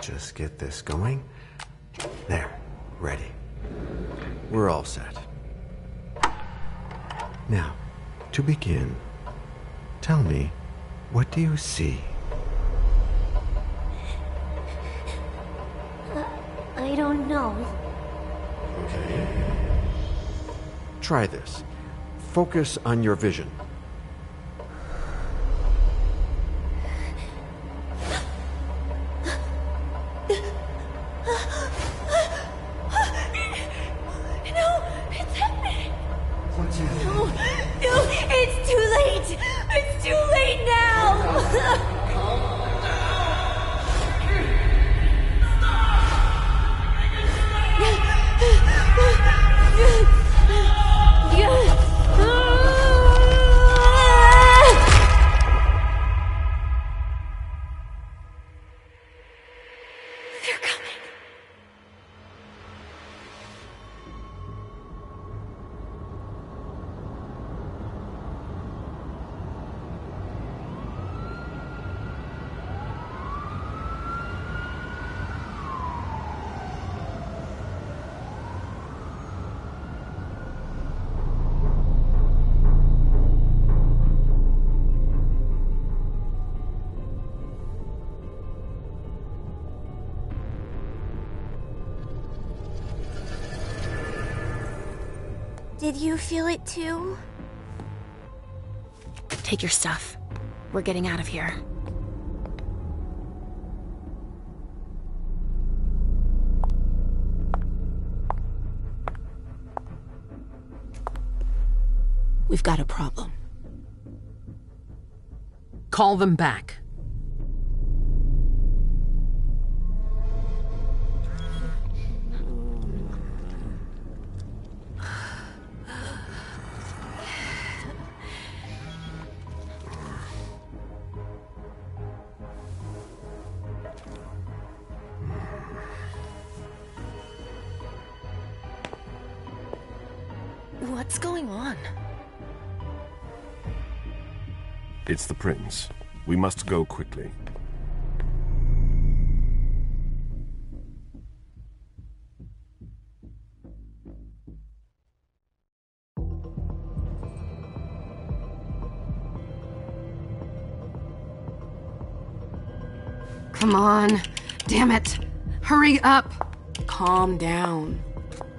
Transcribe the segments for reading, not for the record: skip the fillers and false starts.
just get this going. There, ready. We're all set. Now, to begin, tell me, what do you see? I don't know. Okay. Try this. Focus on your vision. Did you feel it too? Take your stuff. We're getting out of here. We've got a problem. Call them back. What's going on? It's the prince. We must go quickly. Come on. Damn it. Hurry up. Calm down.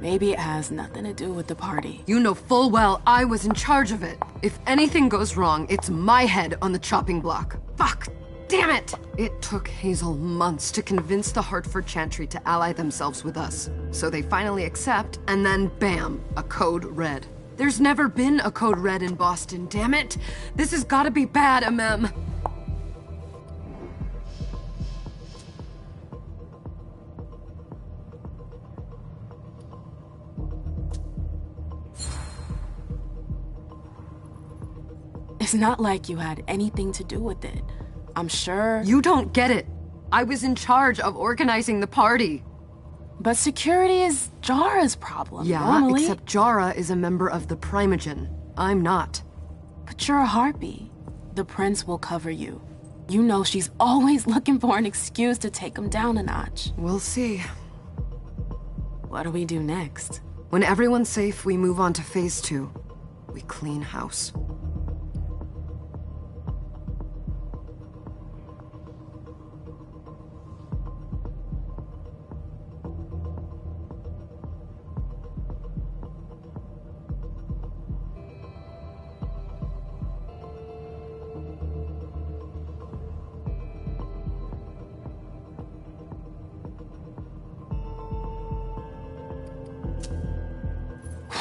Maybe it has nothing to do with the party. You know full well I was in charge of it. If anything goes wrong, it's my head on the chopping block. Fuck! Damn it! It took Hazel months to convince the Hartford Chantry to ally themselves with us. So they finally accept, and then bam, a code red. There's never been a code red in Boston, damn it! This has gotta be bad, MM. It's not like you had anything to do with it. I'm sure... You don't get it. I was in charge of organizing the party. But security is Jara's problem, Yeah, normally. except Jara is a member of the Primogen. I'm not. But you're a harpy. The prince will cover you. You know she's always looking for an excuse to take him down a notch. We'll see. What do we do next? When everyone's safe, we move on to phase 2. We clean house.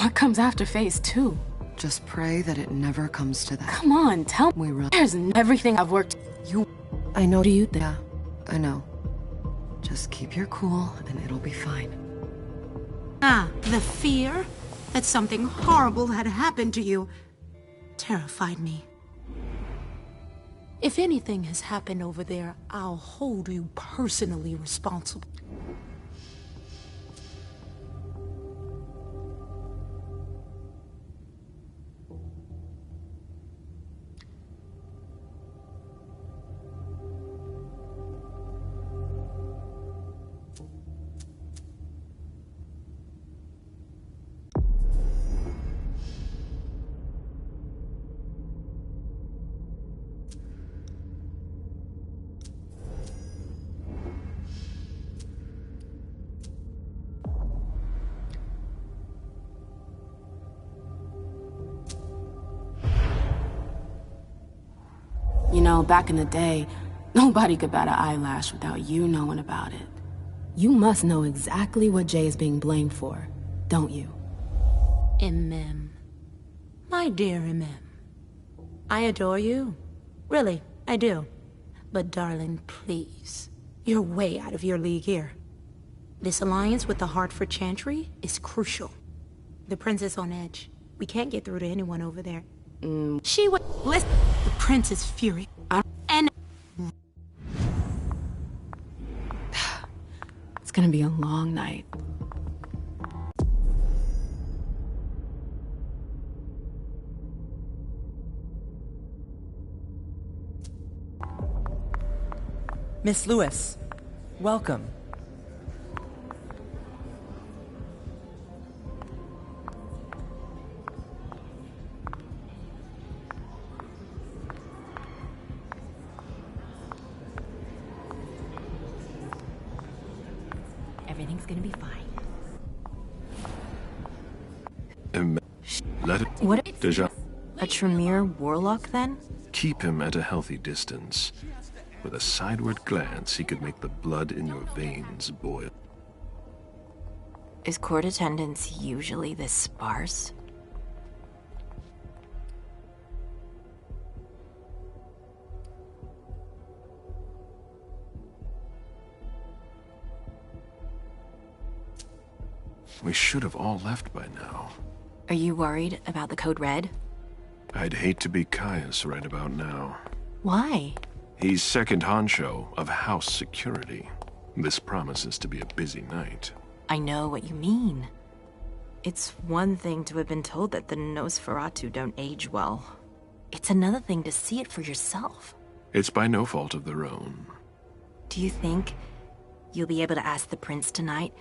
What comes after phase 2? Just pray that it never comes to that. Come on, tell me. We run. There's everything I've worked. I know. Do you think? Yeah, I know. Just keep your cool and it'll be fine. Ah, the fear that something horrible had happened to you terrified me. If anything has happened over there, I'll hold you personally responsible. know, back in the day, nobody could bat an eyelash without you knowing about it. You must know exactly what Jay is being blamed for, don't you? MM. My dear MM. I adore you. Really, I do. But darling, please. You're way out of your league here. This alliance with the Hartford Chantry is crucial. The prince is on edge. We can't get through to anyone over there. She would listen. The prince is furious. And It's gonna be a long night. Miss Lewis, welcome. Everything's gonna be fine. Let it... What? Deja... A Tremere warlock, then? Keep him at a healthy distance. With a sideward glance, he could make the blood in your veins boil. Is court attendance usually this sparse? We should have all left by now. Are you worried about the Code Red? I'd hate to be Caius right about now. Why? He's second honcho of house security. This promises to be a busy night. I know what you mean. It's one thing to have been told that the Nosferatu don't age well. It's another thing to see it for yourself. It's by no fault of their own. Do you think you'll be able to ask the prince tonight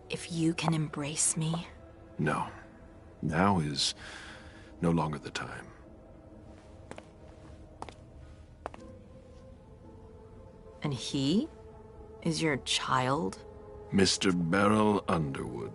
if you can embrace me? No. Now is no longer the time. And he is your child? Mr. Beryl Underwood.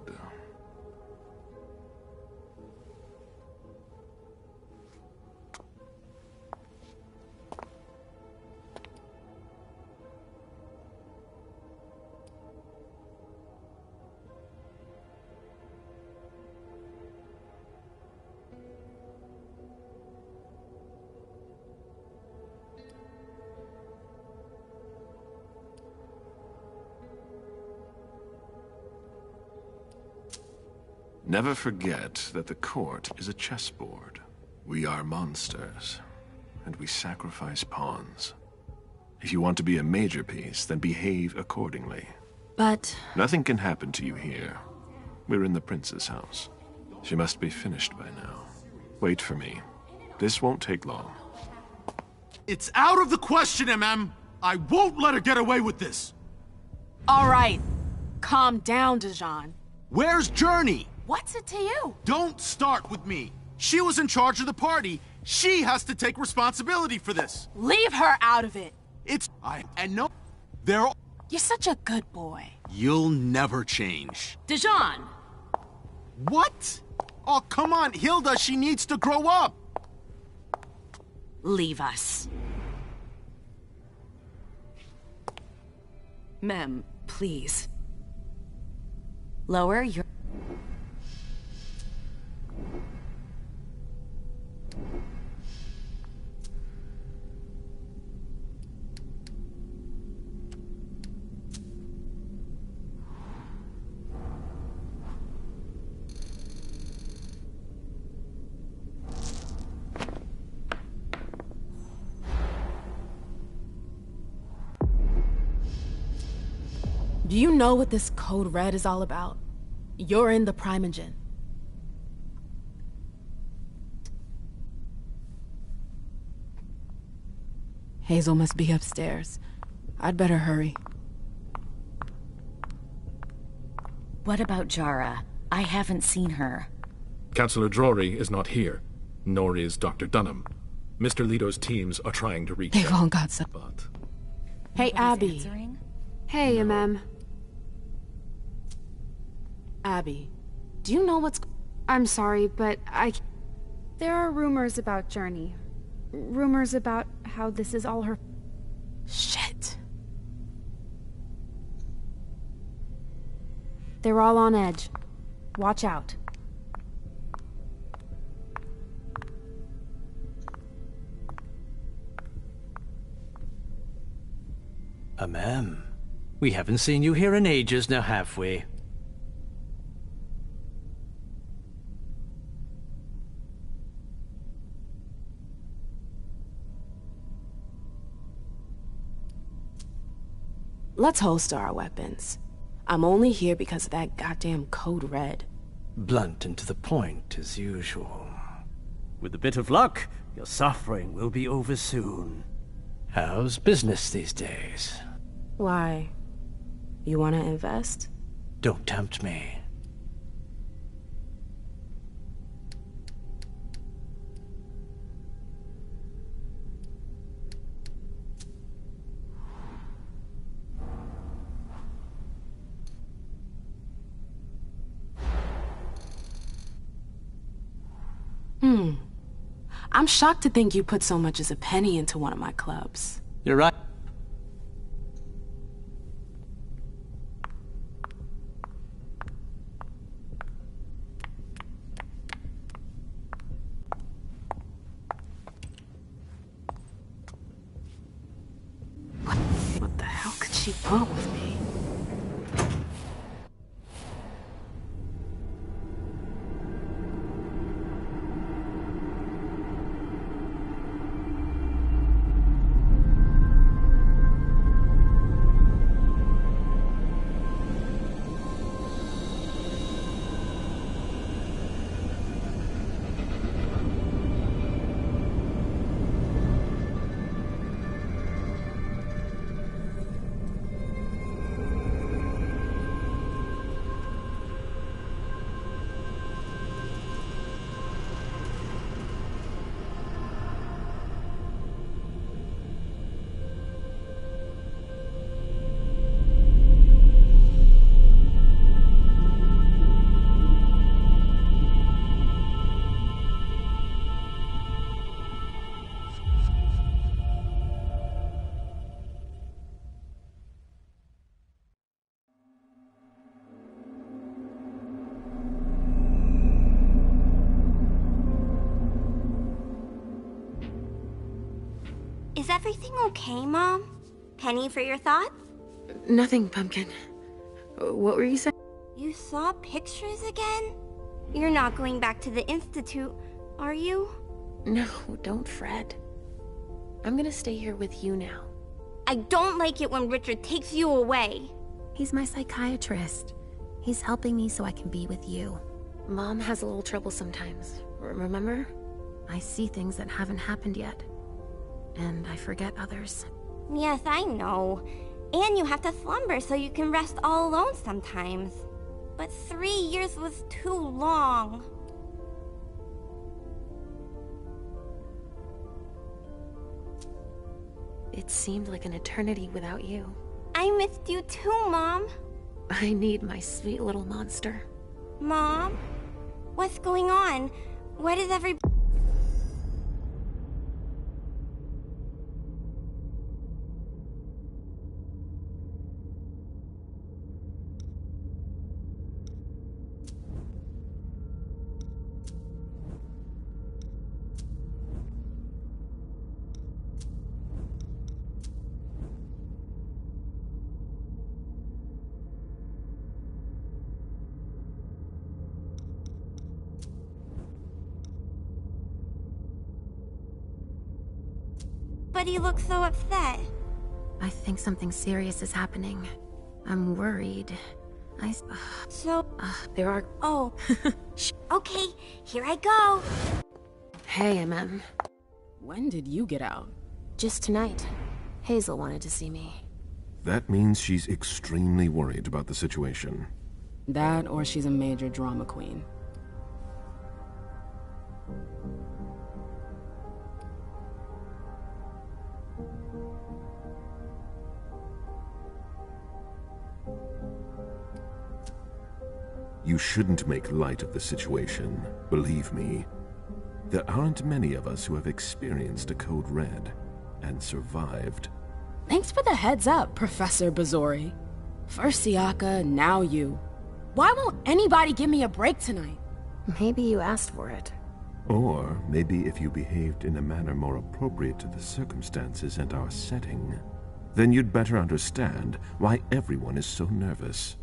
Never forget that the court is a chessboard. We are monsters, and we sacrifice pawns. If you want to be a major piece, then behave accordingly. But... Nothing can happen to you here. We're in the prince's house. She must be finished by now. Wait for me. This won't take long. It's out of the question, MM! I won't let her get away with this! All right. Calm down, Dijon. Where's Journey? What's it to you? Don't start with me. She was in charge of the party. She has to take responsibility for this. Leave her out of it. They're... You're such a good boy. You'll never change. Dijon! What? Oh, come on, Hilda, she needs to grow up. Leave us. Mem, please. Lower your... Do you know what this Code Red is all about? You're in the Primogen. Hazel must be upstairs. I'd better hurry. What about Jara? I haven't seen her. Councillor Drury is not here, nor is Dr. Dunham. Mr. Leto's teams are trying to reach They've her, all got some... but... Hey, Abby. Hey, MM. Abby, do you know what's... I'm sorry, but there are rumors about Journey. rumors about how this is all her... Shit. They're all on edge. Watch out. Ma'am, we haven't seen you here in ages now, have we? Let's holster our weapons. I'm only here because of that goddamn code red. Blunt and to the point, as usual. With a bit of luck, your suffering will be over soon. How's business these days? Why? You want to invest? Don't tempt me. I'm shocked to think you put so much as a penny into one of my clubs. You're right. What the hell could she want with me? Is everything okay, Mom? Penny for your thoughts? Nothing, Pumpkin. What were you saying? You saw pictures again? You're not going back to the Institute, are you? No, don't fret. I'm gonna stay here with you now. I don't like it when Richard takes you away. He's my psychiatrist. He's helping me so I can be with you. Mom has a little trouble sometimes, remember? I see things that haven't happened yet. And I forget others. Yes, I know. And you have to slumber so you can rest all alone sometimes. But 3 years was too long. It seemed like an eternity without you. I missed you too, Mom. I need my sweet little monster. Mom? What's going on? Why does every... But he looks so upset. I think something serious is happening. I'm worried. There are... Oh. Okay, here I go. Hey, MM. When did you get out? Just tonight. Hazel wanted to see me. That means she's extremely worried about the situation. That, or she's a major drama queen. You shouldn't make light of the situation, believe me. There aren't many of us who have experienced a code red and survived. Thanks for the heads up, Professor Bazori. First Siaka, now you. Why won't anybody give me a break tonight? Maybe you asked for it. Or maybe if you behaved in a manner more appropriate to the circumstances and our setting, then you'd better understand why everyone is so nervous.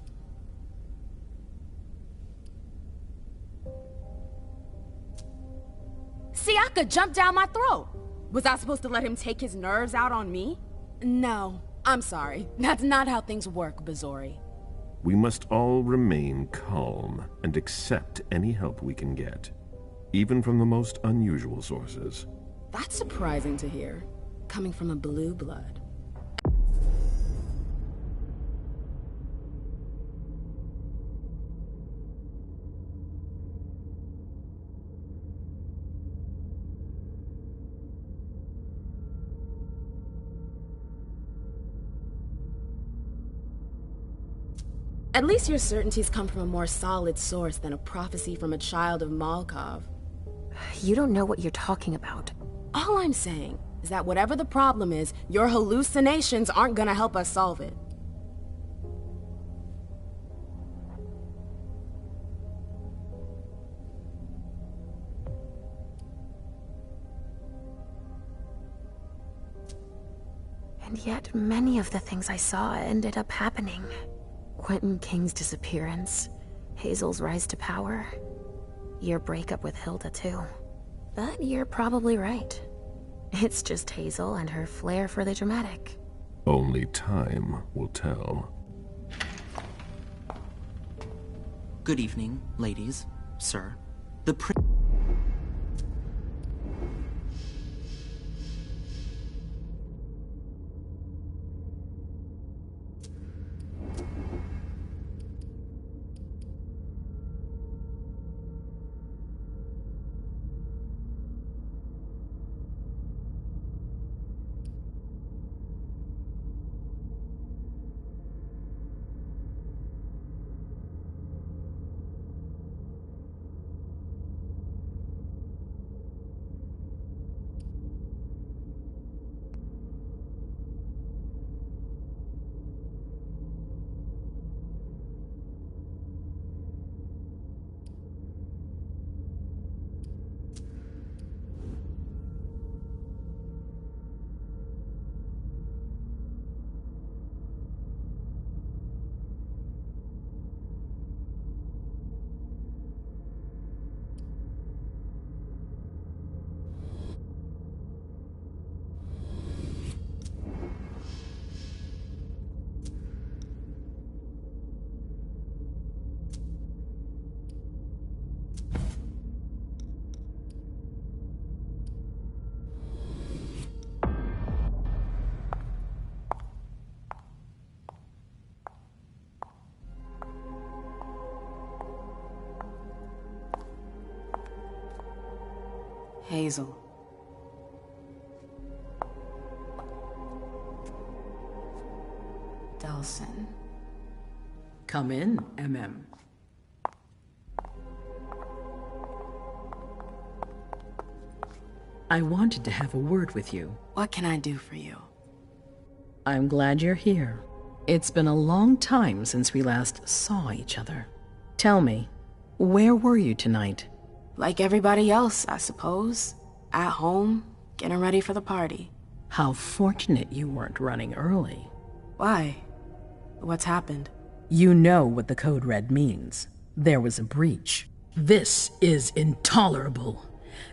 Siaka jumped down my throat. Was I supposed to let him take his nerves out on me? No, I'm sorry. That's not how things work, Bazori. We must all remain calm and accept any help we can get, even from the most unusual sources. That's surprising to hear, coming from a blue blood. At least your certainties come from a more solid source than a prophecy from a child of Malkov. You don't know what you're talking about. All I'm saying is that whatever the problem is, your hallucinations aren't gonna help us solve it. And yet, many of the things I saw ended up happening. Quentin King's disappearance, Hazel's rise to power, your breakup with Hilda too. But you're probably right. It's just Hazel and her flair for the dramatic. Only time will tell. Good evening, ladies, sir. The Hazel. Delsin. Come in, MM. I wanted to have a word with you. What can I do for you? I'm glad you're here. It's been a long time since we last saw each other. Tell me, where were you tonight? Like everybody else, I suppose. At home, getting ready for the party. How fortunate you weren't running early. Why? What's happened? You know what the Code Red means. There was a breach. This is intolerable.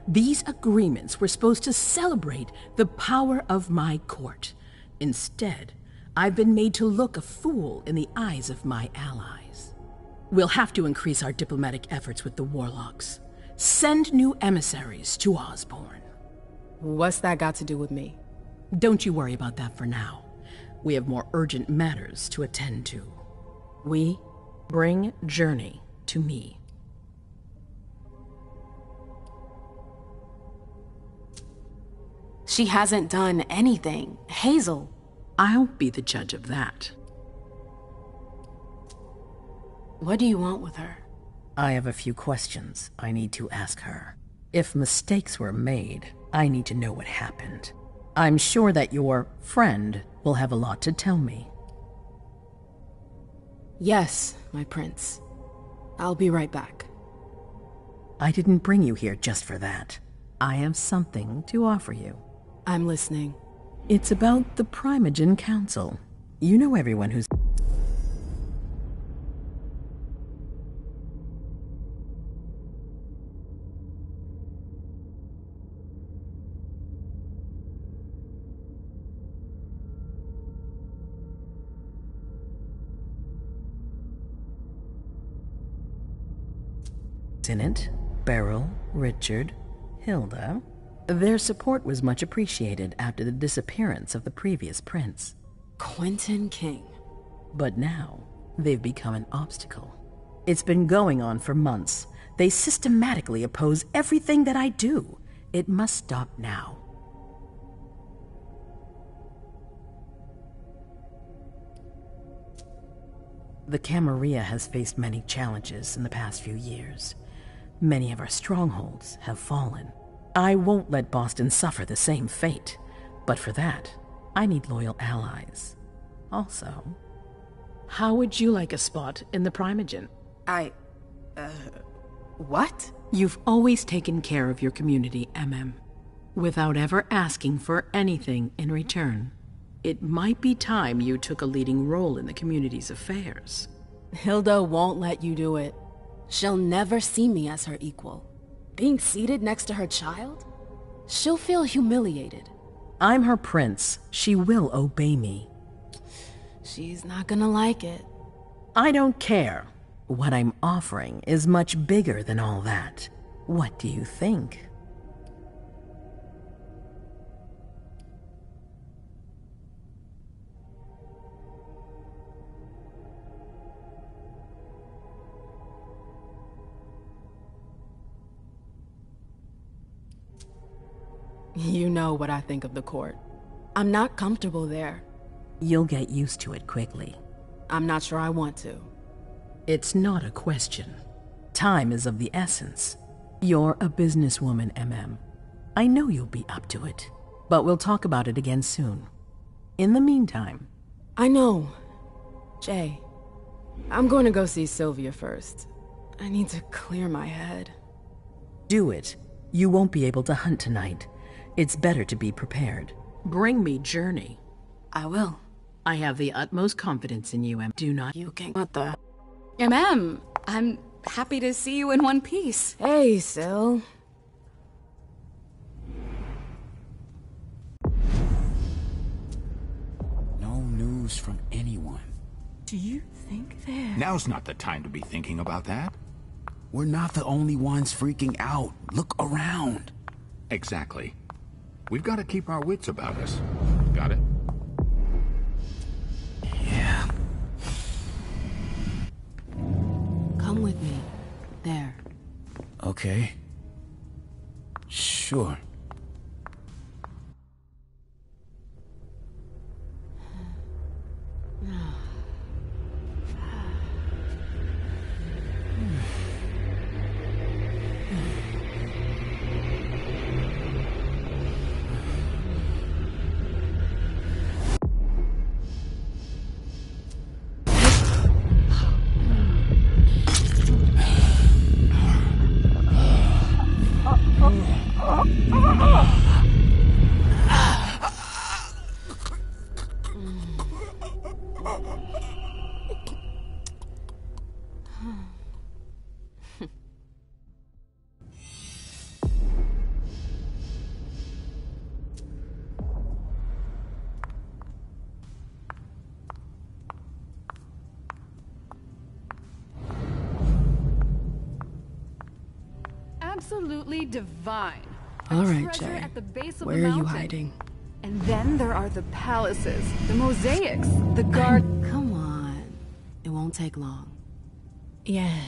These agreements were supposed to celebrate the power of my court. Instead, I've been made to look a fool in the eyes of my allies. We'll have to increase our diplomatic efforts with the Warlocks. Send new emissaries to Osborn. What's that got to do with me? Don't you worry about that for now. We have more urgent matters to attend to. We bring Journey to me. She hasn't done anything. Hazel. I'll be the judge of that. What do you want with her? I have a few questions I need to ask her. If mistakes were made, I need to know what happened. I'm sure that your friend will have a lot to tell me. Yes, my prince. I'll be right back. I didn't bring you here just for that. I have something to offer you. I'm listening. It's about the Primogen Council. You know everyone who's... in it. Beryl, Richard, Hilda. Their support was much appreciated after the disappearance of the previous prince. Quentin King. But now, they've become an obstacle. It's been going on for months. They systematically oppose everything that I do. It must stop now. The Camarilla has faced many challenges in the past few years. Many of our strongholds have fallen. I won't let Boston suffer the same fate, but for that, I need loyal allies. Also, how would you like a spot in the Primogen? What? You've always taken care of your community, without ever asking for anything in return. It might be time you took a leading role in the community's affairs. Hilda won't let you do it. She'll never see me as her equal. Being seated next to her child? She'll feel humiliated. I'm her prince. She will obey me. She's not gonna like it. I don't care. What I'm offering is much bigger than all that. What do you think? You know what I think of the court. I'm not comfortable there. You'll get used to it quickly. I'm not sure I want to. It's not a question. Time is of the essence. You're a businesswoman, I know you'll be up to it, but we'll talk about it again soon. In the meantime... I know. Jay, I'm going to go see Sylvia first. I need to clear my head. Do it. You won't be able to hunt tonight. It's better to be prepared. Bring me Journey. I will. I have the utmost confidence in you, Do not... You can... What the... I'm happy to see you in one piece. Hey, Syl. No news from anyone. Do you think they're... Now's not the time to be thinking about that. We're not the only ones freaking out. Look around. Exactly. We've got to keep our wits about us. Got it? Yeah. Come with me. There. Okay. Sure. Absolutely divine. All right, treasure Jay. at the base of Where the are you mountain. hiding? And then there are the palaces, the mosaics, the guard... Come on. It won't take long. Yes.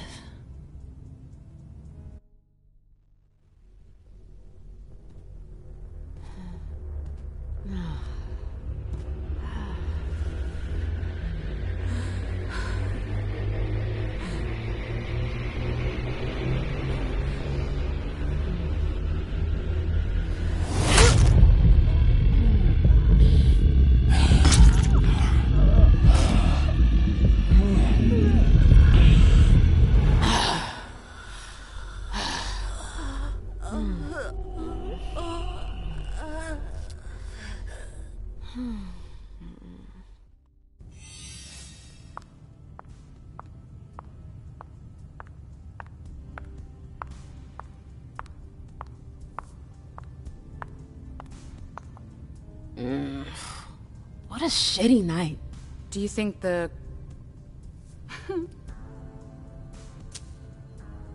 What a shitty night. Do you think the...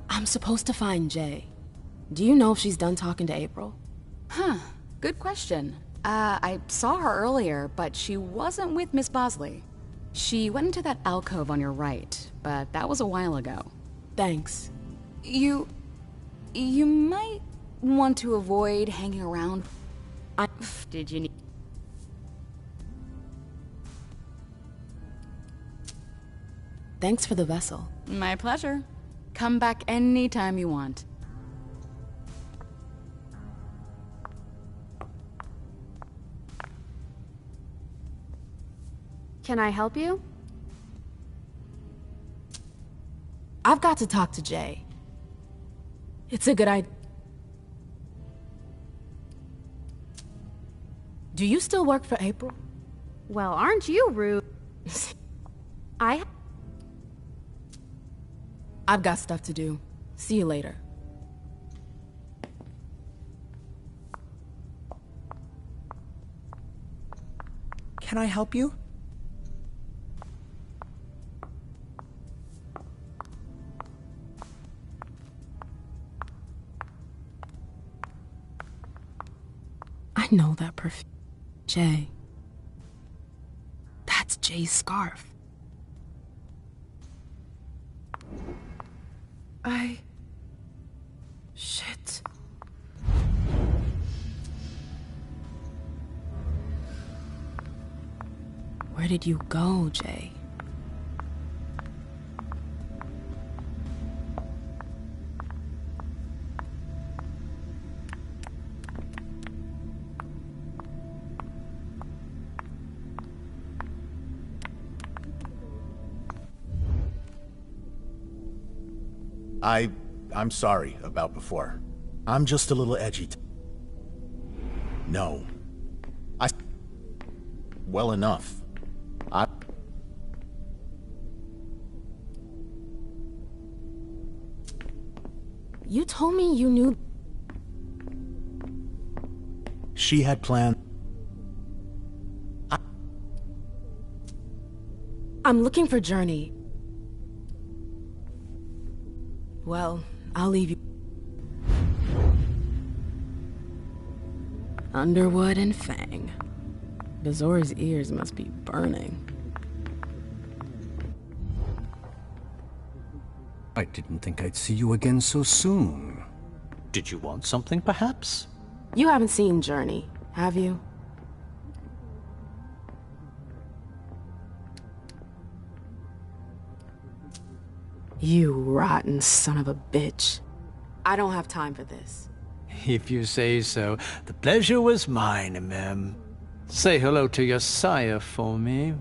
I'm supposed to find Jay. Do you know if she's done talking to April? Huh. Good question. I saw her earlier, but she wasn't with Miss Bosley. She went into that alcove on your right, but that was a while ago. Thanks. You might want to avoid hanging around. Did you need... Thanks for the vessel. My pleasure. Come back anytime you want. Can I help you? I've got to talk to Jay. It's a good idea. Do you still work for April? Well, aren't you rude? I've got stuff to do. See you later. Can I help you? I know that perfume. Jay. That's Jay's scarf. Shit. Where did you go, Jay? I'm sorry about before. I'm just a little edgy. No. Well enough. You told me you knew... She had planned... I'm looking for Journey. Well, I'll leave you. Underwood and Fang. Bazor's ears must be burning. I didn't think I'd see you again so soon. Did you want something, perhaps? You haven't seen Journey, have you? You rotten son of a bitch. I don't have time for this. If you say so. The pleasure was mine, ma'am. Say hello to your sire for me.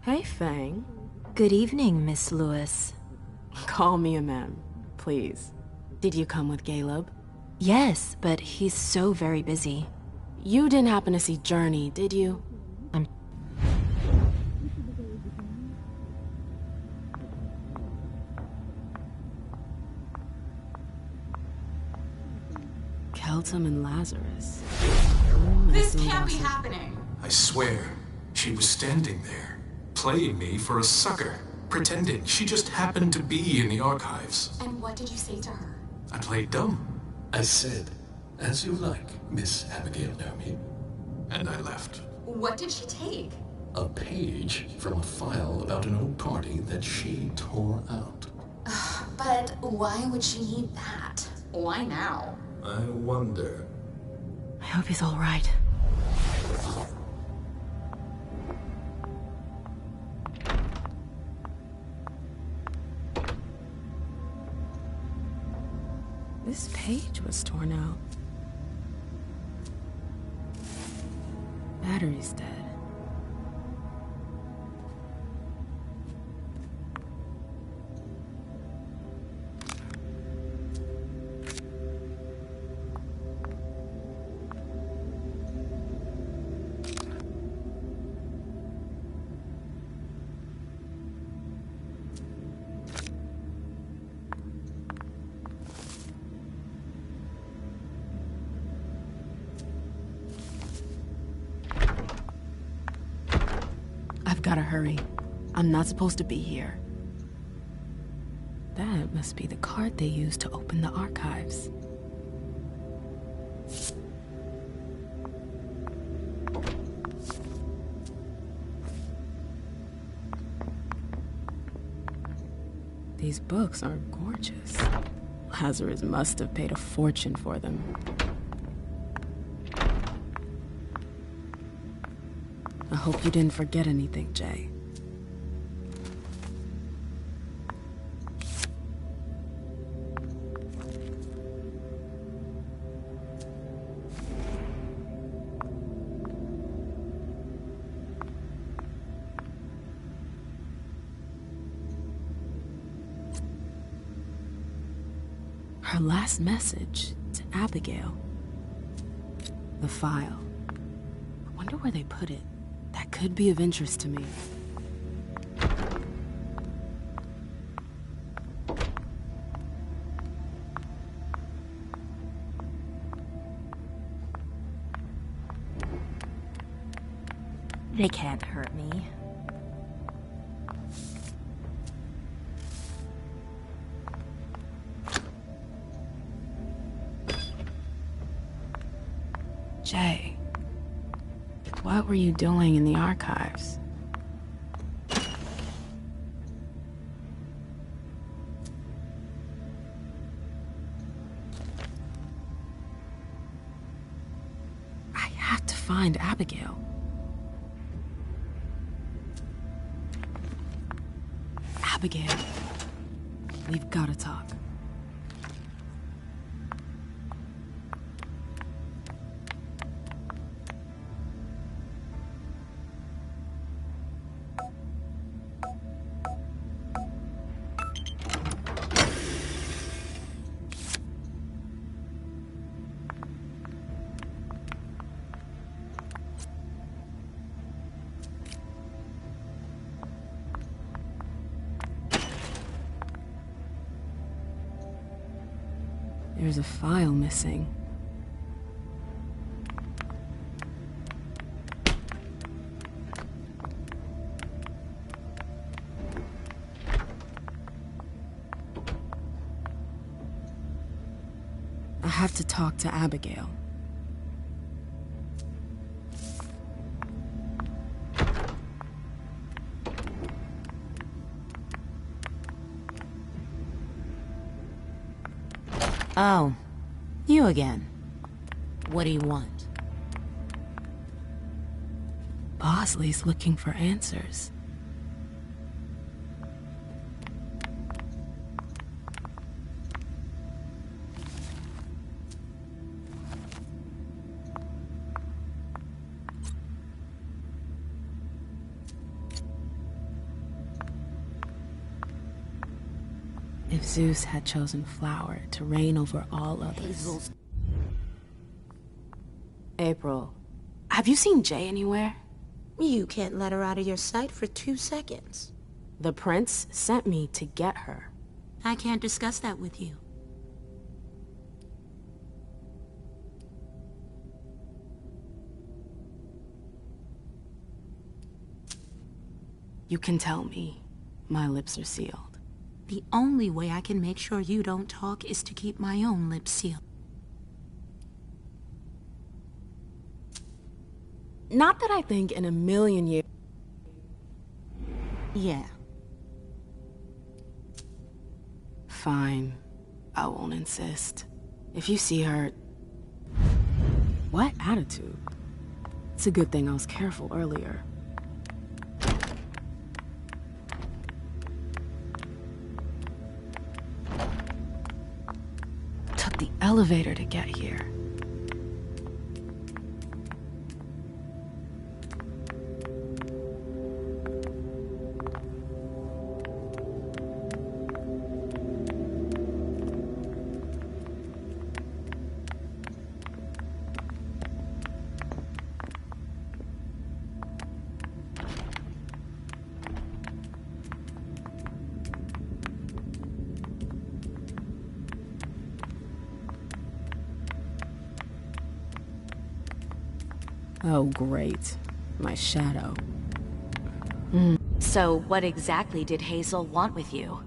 Hey, Fang. Good evening, Miss Lewis. Call me a ma'am, please. Did you come with Caleb? Yes, but he's so very busy. You didn't happen to see Journey, did you? Keltum and Lazarus. This can't be happening. I swear, she was standing there, playing me for a sucker, pretending she just happened to be in the archives. And what did you say to her? I played dumb. I said, "As you like, Miss Abigail Naomi." And I left. What did she take? A page from a file about an old party that she tore out. But why would she need that? Why now? I wonder. I hope he's all right. This page was torn out. Battery's dead. gotta hurry. I'm not supposed to be here. That must be the card they used to open the archives. These books are gorgeous. Lazarus must have paid a fortune for them. I hope you didn't forget anything, Jay. Her last message to Abigail. The file. I wonder where they put it. That could be of interest to me. They can't hurt me. Jay, what were you doing in the archives? I have to find Abigail. Abigail, we've got to talk. There's a file missing. I have to talk to Abigail. Oh, you again. What do you want? Bosley's looking for answers. If Zeus had chosen Flower to reign over all others... April, have you seen Jay anywhere? You can't let her out of your sight for 2 seconds. The prince sent me to get her. I can't discuss that with you. You can tell me. My lips are sealed. The only way I can make sure you don't talk is to keep my own lips sealed. Not that I think in a million years... Yeah. Fine. I won't insist. If you see her... What attitude? It's a good thing I was careful earlier. Took the elevator to get here. Oh, great. My shadow. So what exactly did Hazel want with you?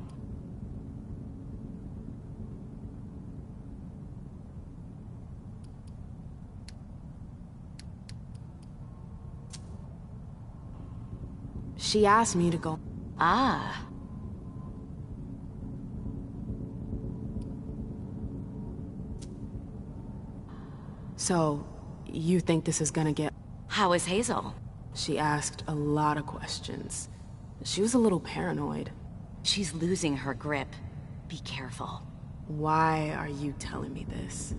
She asked me to go. Ah. So, you think this is gonna get... How is Hazel? She asked a lot of questions. She was a little paranoid. She's losing her grip. Be careful. Why are you telling me this?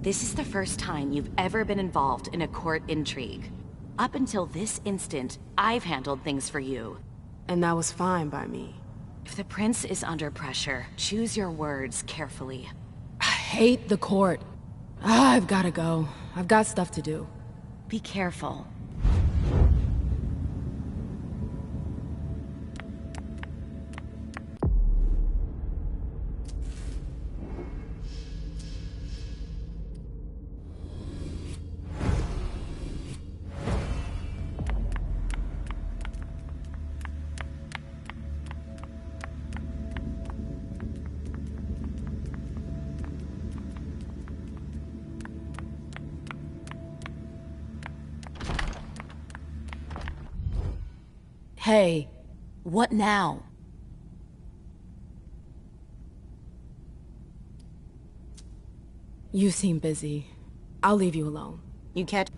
This is the first time you've ever been involved in a court intrigue. Up until this instant, I've handled things for you. And that was fine by me. If the prince is under pressure, choose your words carefully. I hate the court. I've gotta go. I've got stuff to do. Be careful. Hey. What now? You seem busy. I'll leave you alone. You catch...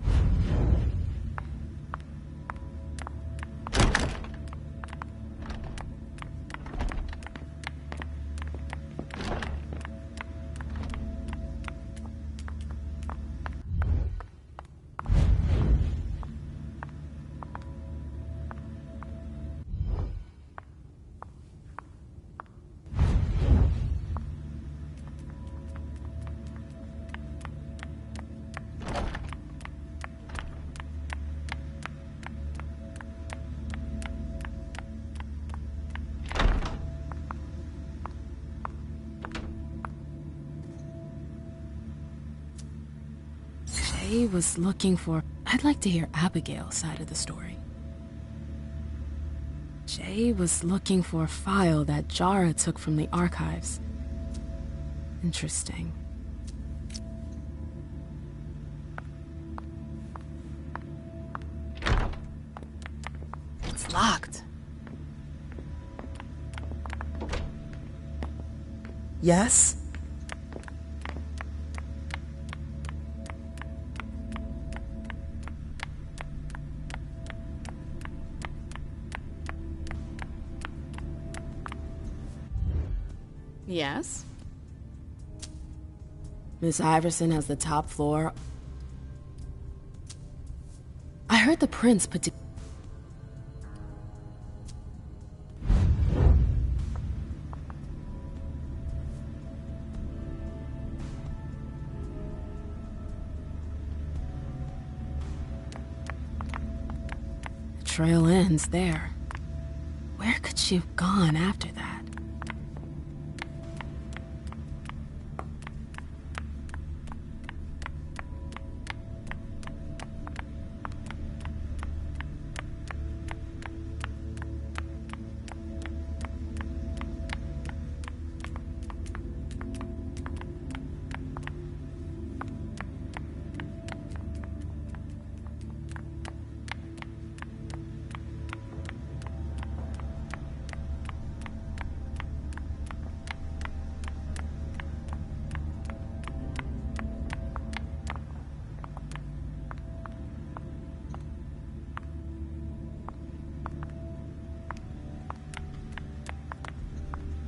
Jay was looking for... I'd like to hear Abigail's side of the story. Jay was looking for a file that Jara took from the archives. Interesting. It's locked. Yes? Yes? Miss Iverson has the top floor. I heard the prince put to... The trail ends there. Where could she have gone after that?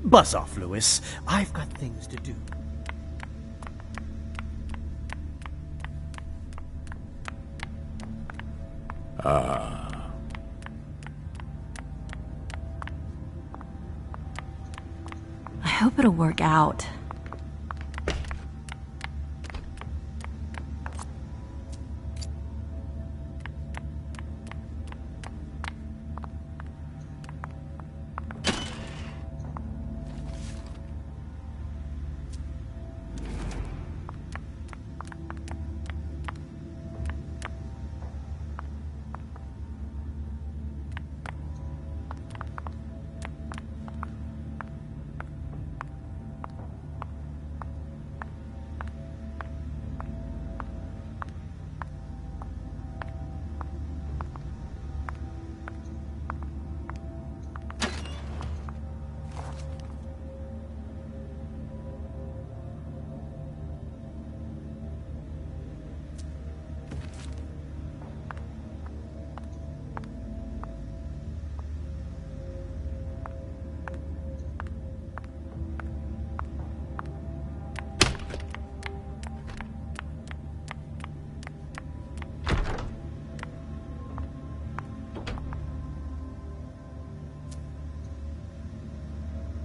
Buzz off, Lewis. I've got things to do. I hope it'll work out.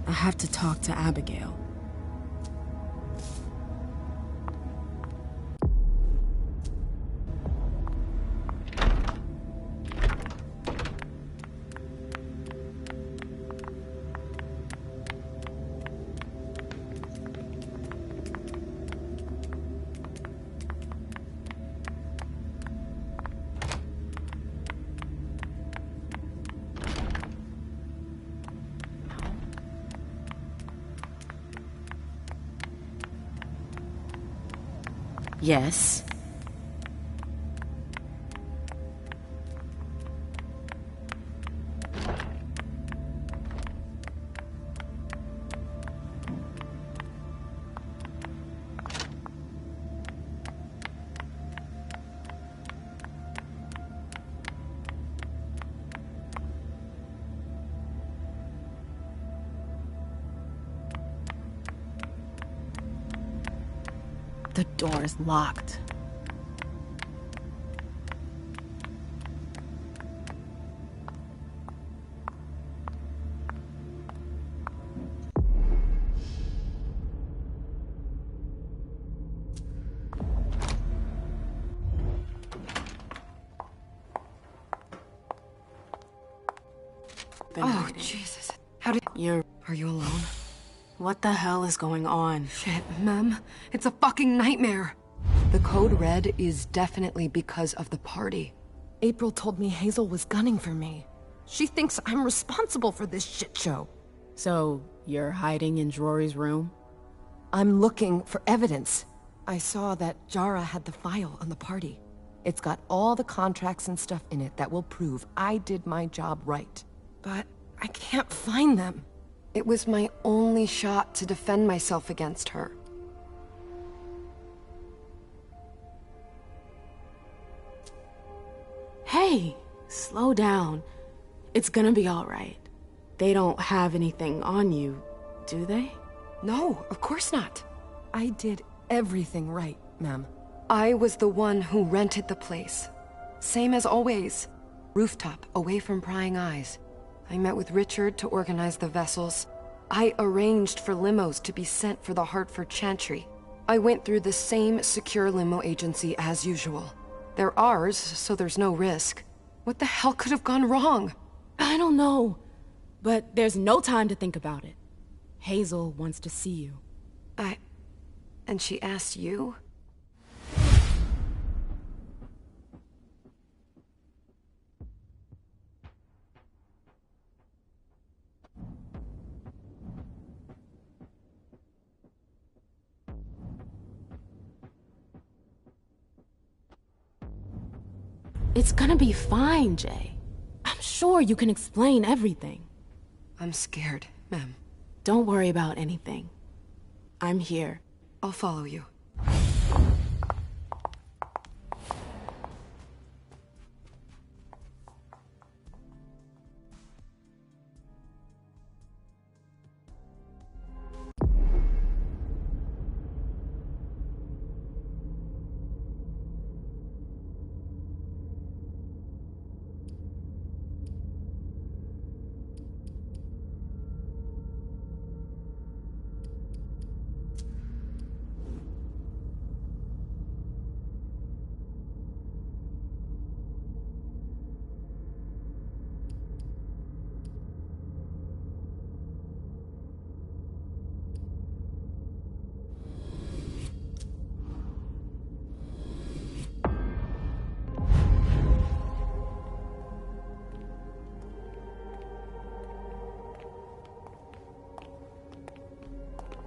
I have to talk to Abigail. Yes. The door is locked. Oh, Jesus. Are you alone? What the hell is going on? Shit, Mem. It's a fucking nightmare. The code red is definitely because of the party. April told me Hazel was gunning for me. She thinks I'm responsible for this shit show. So, you're hiding in Drury's room? I'm looking for evidence. I saw that Jara had the file on the party. It's got all the contracts and stuff in it that will prove I did my job right. But I can't find them. It was my only shot to defend myself against her. Hey, slow down. It's gonna be all right. They don't have anything on you, do they? No, of course not. I did everything right, ma'am. I was the one who rented the place. Same as always. Rooftop, away from prying eyes. I met with Richard to organize the vessels. I arranged for limos to be sent for the Hartford Chantry. I went through the same secure limo agency as usual. They're ours, so there's no risk. What the hell could have gone wrong? I don't know, but there's no time to think about it. Hazel wants to see you. And she asked you? It's gonna be fine, Jay. I'm sure you can explain everything. I'm scared, ma'am. Don't worry about anything. I'm here. I'll follow you.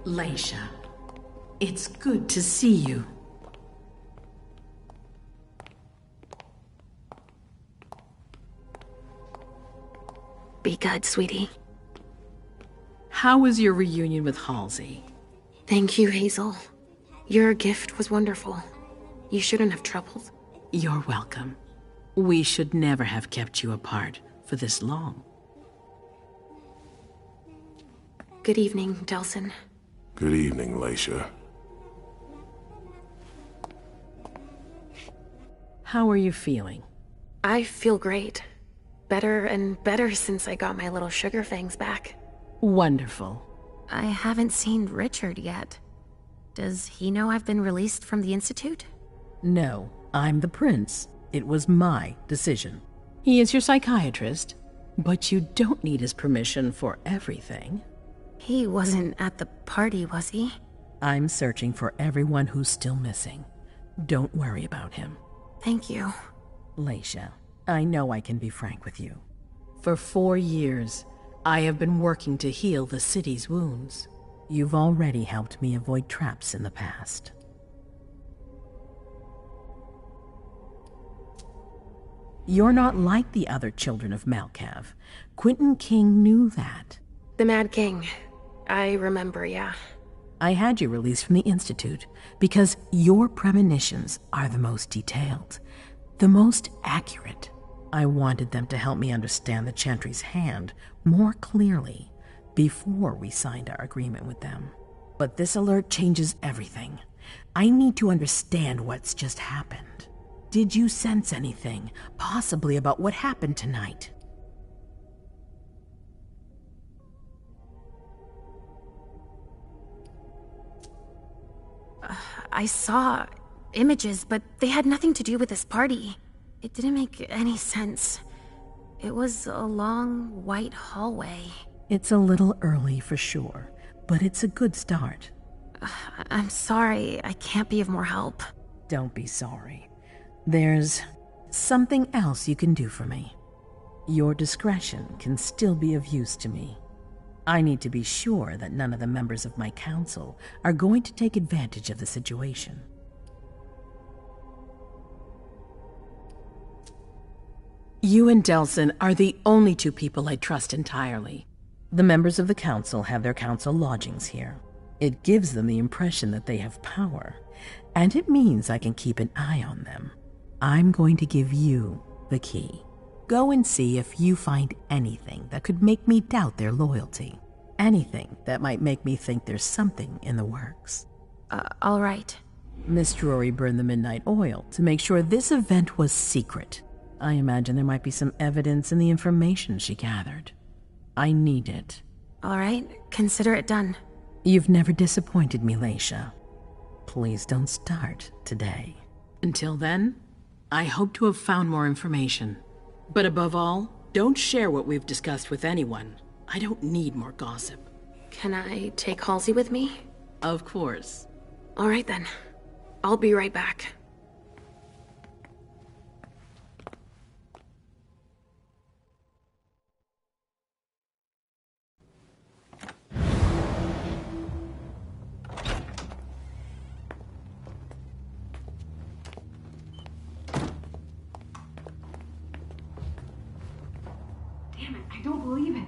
Leisha, it's good to see you. Be good, sweetie. How was your reunion with Halsey? Thank you, Hazel. Your gift was wonderful. You shouldn't have troubled. You're welcome. We should never have kept you apart for this long. Good evening, Delsin. Good evening, Leisha. How are you feeling? I feel great. Better and better since I got my little sugar fangs back. Wonderful. I haven't seen Richard yet. Does he know I've been released from the Institute? No, I'm the prince. It was my decision. He is your psychiatrist, but you don't need his permission for everything. He wasn't at the party, was he? I'm searching for everyone who's still missing. Don't worry about him. Thank you. Leisha, I know I can be frank with you. For 4 years, I have been working to heal the city's wounds. You've already helped me avoid traps in the past. You're not like the other children of Malkav. Quentin King knew that. The Mad King. I remember, yeah. I had you released from the Institute because your premonitions are the most detailed, the most accurate. I wanted them to help me understand the Chantry's hand more clearly before we signed our agreement with them. But this alert changes everything. I need to understand what's just happened. Did you sense anything, possibly about what happened tonight? I saw images, but they had nothing to do with this party. It didn't make any sense. It was a long, white hallway. It's a little early for sure, but it's a good start. I'm sorry, I can't be of more help. Don't be sorry. There's something else you can do for me. Your discretion can still be of use to me. I need to be sure that none of the members of my council are going to take advantage of the situation. You and Delson are the only 2 people I trust entirely. The members of the council have their council lodgings here. It gives them the impression that they have power, and it means I can keep an eye on them. I'm going to give you the key. Go and see if you find anything that could make me doubt their loyalty. Anything that might make me think there's something in the works. All right. Miss Drury burned the midnight oil to make sure this event was secret. I imagine there might be some evidence in the information she gathered. I need it. All right, consider it done. You've never disappointed me, Leisha. Please don't start today. Until then, I hope to have found more information. But above all, don't share what we've discussed with anyone. I don't need more gossip. Can I take Halsey with me? Of course. All right then. I'll be right back. Damn it, I don't believe it.